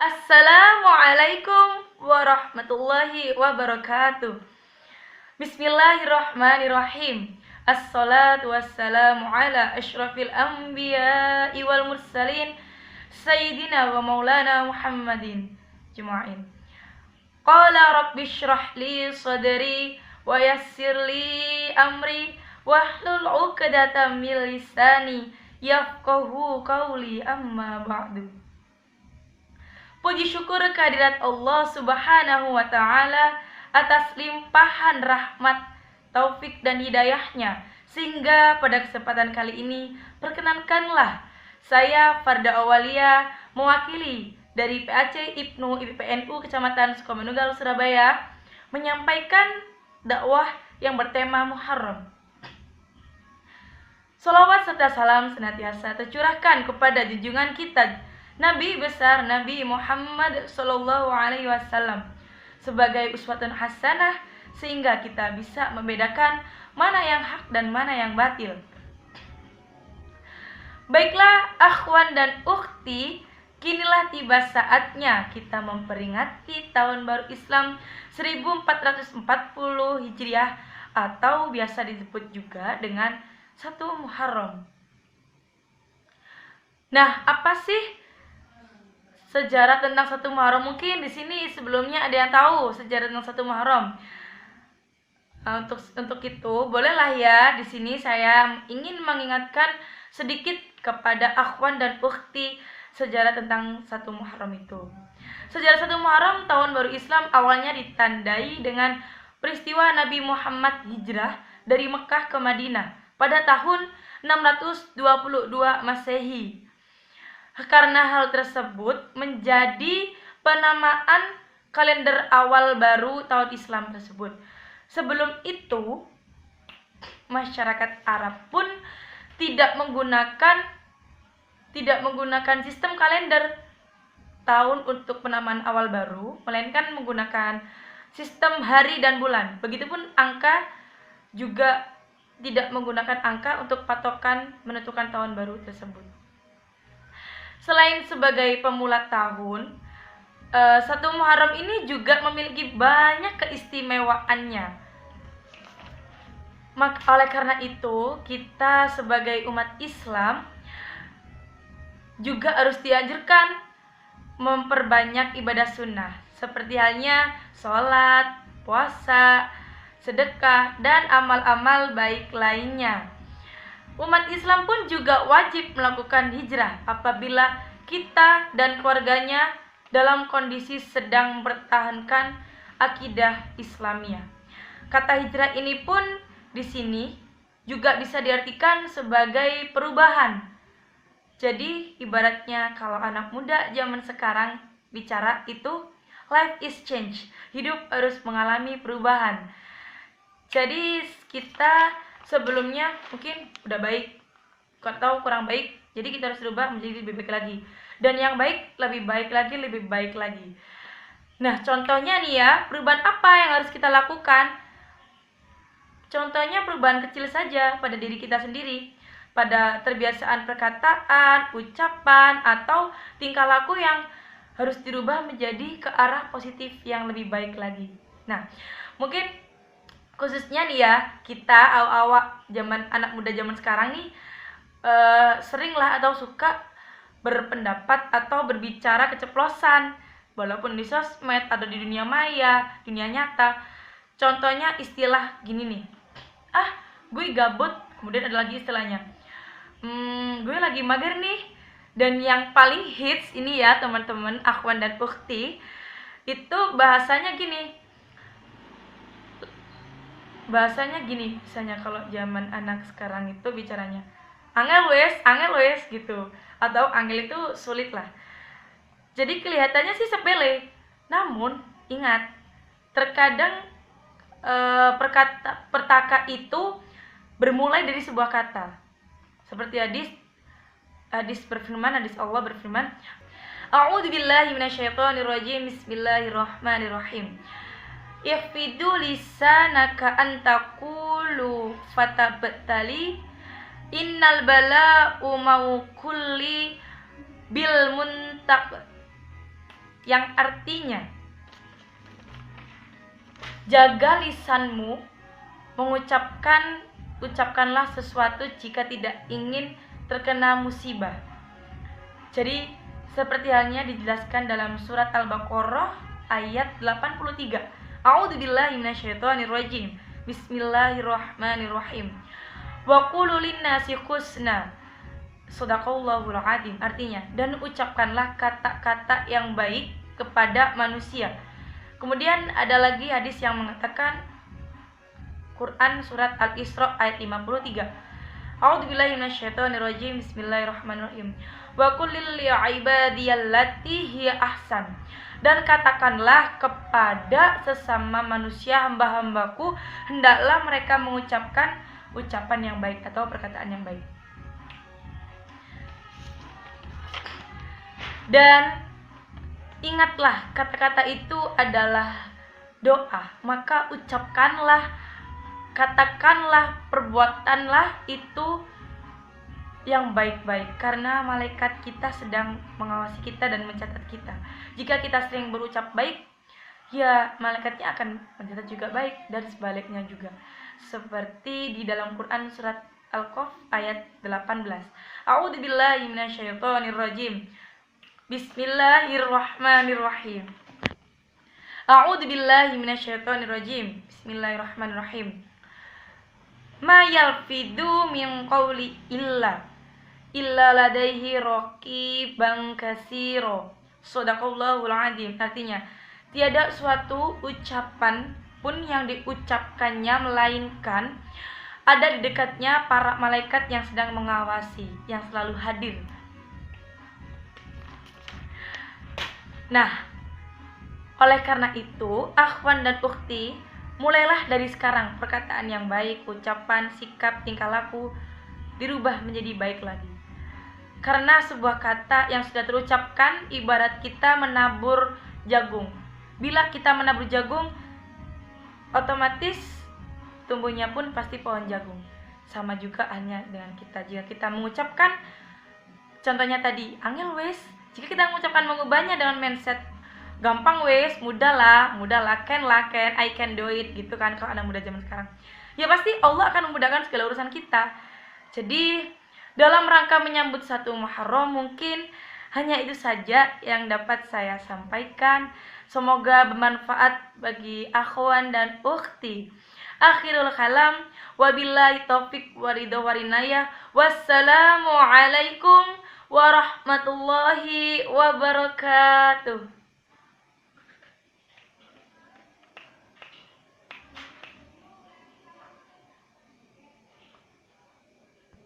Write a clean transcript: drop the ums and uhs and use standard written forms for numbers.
Assalamualaikum warahmatullahi wabarakatuh. Bismillahirrahmanirrahim. Assalatu wassalamu ala asyrafil anbiya'i wal mursalin Sayyidina wa maulana Muhammadin Juma'in. Qala rabbi syrah li sadri wa yassir li amri wahlul 'uqdatam min lisani yafqahu qawli, amma ba'du. Puji syukur kehadirat Allah Subhanahu wa Ta'ala atas limpahan rahmat, taufik dan hidayahnya, sehingga pada kesempatan kali ini perkenankanlah saya Farda Awalia mewakili dari PAC Ibnu IPPNU Kecamatan Sukomanunggal Surabaya menyampaikan dakwah yang bertema Muharram. Salawat serta salam senantiasa tercurahkan kepada junjungan kita Nabi besar Nabi Muhammad Sallallahu Alaihi Wasallam sebagai uswatun hasanah, sehingga kita bisa membedakan mana yang hak dan mana yang batil. Baiklah akhwan dan ukhti, kinilah tiba saatnya kita memperingati tahun baru Islam 1440 Hijriah atau biasa disebut juga dengan 1 Muharram. Nah, apa sih sejarah tentang 1 Muharram? Mungkin di sini sebelumnya ada yang tahu sejarah tentang 1 Muharram. Untuk itu bolehlah ya di sini saya ingin mengingatkan sedikit kepada akhwan dan ukhti sejarah tentang 1 Muharram itu. Sejarah 1 Muharram tahun baru Islam awalnya ditandai dengan peristiwa Nabi Muhammad hijrah dari Mekah ke Madinah pada tahun 622 Masehi. Karena hal tersebut menjadi penamaan kalender awal baru tahun Islam tersebut. Sebelum itu, masyarakat Arab pun tidak menggunakan sistem kalender tahun untuk penamaan awal baru, melainkan menggunakan sistem hari dan bulan. Begitupun angka juga tidak menggunakan angka untuk patokan menentukan tahun baru tersebut. Selain sebagai pemula tahun, 1 Muharram ini juga memiliki banyak keistimewaannya. Oleh karena itu, kita sebagai umat Islam juga harus dianjurkan memperbanyak ibadah sunnah, seperti halnya sholat, puasa, sedekah, dan amal-amal baik lainnya. Umat Islam pun juga wajib melakukan hijrah apabila kita dan keluarganya dalam kondisi sedang mempertahankan akidah Islamiyah. Kata hijrah ini pun di sini juga bisa diartikan sebagai perubahan. Jadi ibaratnya kalau anak muda zaman sekarang bicara itu life is change, hidup harus mengalami perubahan. Jadi kita sebelumnya mungkin udah baik atau kurang baik, jadi kita harus berubah menjadi lebih baik lagi, dan yang baik lebih baik lagi, lebih baik lagi. Nah, contohnya nih ya, perubahan apa yang harus kita lakukan? Contohnya perubahan kecil saja pada diri kita sendiri, pada terbiasaan perkataan, ucapan, atau tingkah laku yang harus dirubah menjadi ke arah positif yang lebih baik lagi. Nah, mungkin khususnya nih ya, kita awak zaman anak muda zaman sekarang nih seringlah atau suka berpendapat atau berbicara keceplosan, walaupun di sosmed atau di dunia maya, dunia nyata. Contohnya istilah gini nih, gue gabut, kemudian ada lagi istilahnya, gue lagi mager nih. Dan yang paling hits ini ya teman-teman, akhwan dan ukhti, itu bahasanya gini, misalnya kalau zaman anak sekarang itu bicaranya angel wes gitu, atau angel itu sulit lah. Jadi kelihatannya sih sepele, namun ingat, terkadang perkata itu bermulai dari sebuah kata. Seperti hadis Allah berfirman, A'udzubillahi minasyaitonirrajim, bismillahirrahmanirrahim. Ihfidu lisanaka antakulu fatabtali innal bala'u mau kulli bil muntaq. yang artinya jaga lisanmu, ucapkanlah sesuatu jika tidak ingin terkena musibah. Jadi seperti halnya dijelaskan dalam surat Al-Baqarah ayat 83. A'udzubillahi minasyaitonirrajim. Bismillahirrahmanirrahim. Wa qulu linnasi husna. Shadaqallahul adzim. Artinya, dan ucapkanlah kata-kata yang baik kepada manusia. Kemudian ada lagi hadis yang mengatakan, Quran surat Al-Isra ayat 53. A'udzubillahi minasyaitonirrajim. Bismillahirrahmanirrahim. Wa qul lil ibadiyallati hiya ahsan. Dan katakanlah kepada sesama manusia hamba-hambaku, hendaklah mereka mengucapkan ucapan yang baik atau perkataan yang baik. Dan ingatlah, kata-kata itu adalah doa, maka ucapkanlah, katakanlah, perbuatanlah itu yang baik-baik, karena malaikat kita sedang mengawasi kita dan mencatat kita. Jika kita sering berucap baik, ya malaikatnya akan mencatat juga baik, dan sebaliknya juga. Seperti di dalam Quran surat Al-Qaf ayat 18. A'udzubillahi minasyaitonirrajim. Bismillahirrahmanirrahim. A'udzubillahi minasyaitonirrajim. Bismillahirrahmanirrahim. Ma yalfidu min qawli illa ladaihi raqibun katsira. Shadaqallahul adzim. Artinya, tiada suatu ucapan pun yang diucapkannya melainkan ada di dekatnya para malaikat yang sedang mengawasi, yang selalu hadir. Nah, oleh karena itu, akhwan dan ukhti, mulailah dari sekarang perkataan yang baik, ucapan, sikap, tingkah laku dirubah menjadi baik lagi. Karena sebuah kata yang sudah terucapkan ibarat kita menabur jagung. Bila kita menabur jagung, otomatis tumbuhnya pun pasti pohon jagung. Sama juga hanya dengan kita. Jika kita mengucapkan, contohnya tadi, angel wes, jika kita mengucapkan mengubahnya dengan mindset gampang wes, mudah lah, can, I can do it, gitu kan, kalau anak muda zaman sekarang. Ya pasti Allah akan memudahkan segala urusan kita. Jadi dalam rangka menyambut 1 Muharram, mungkin hanya itu saja yang dapat saya sampaikan. Semoga bermanfaat bagi akhwan dan ukhti. Akhirul kalam, wabillahi taufik waridha warinayah. Wassalamualaikum warahmatullahi wabarakatuh.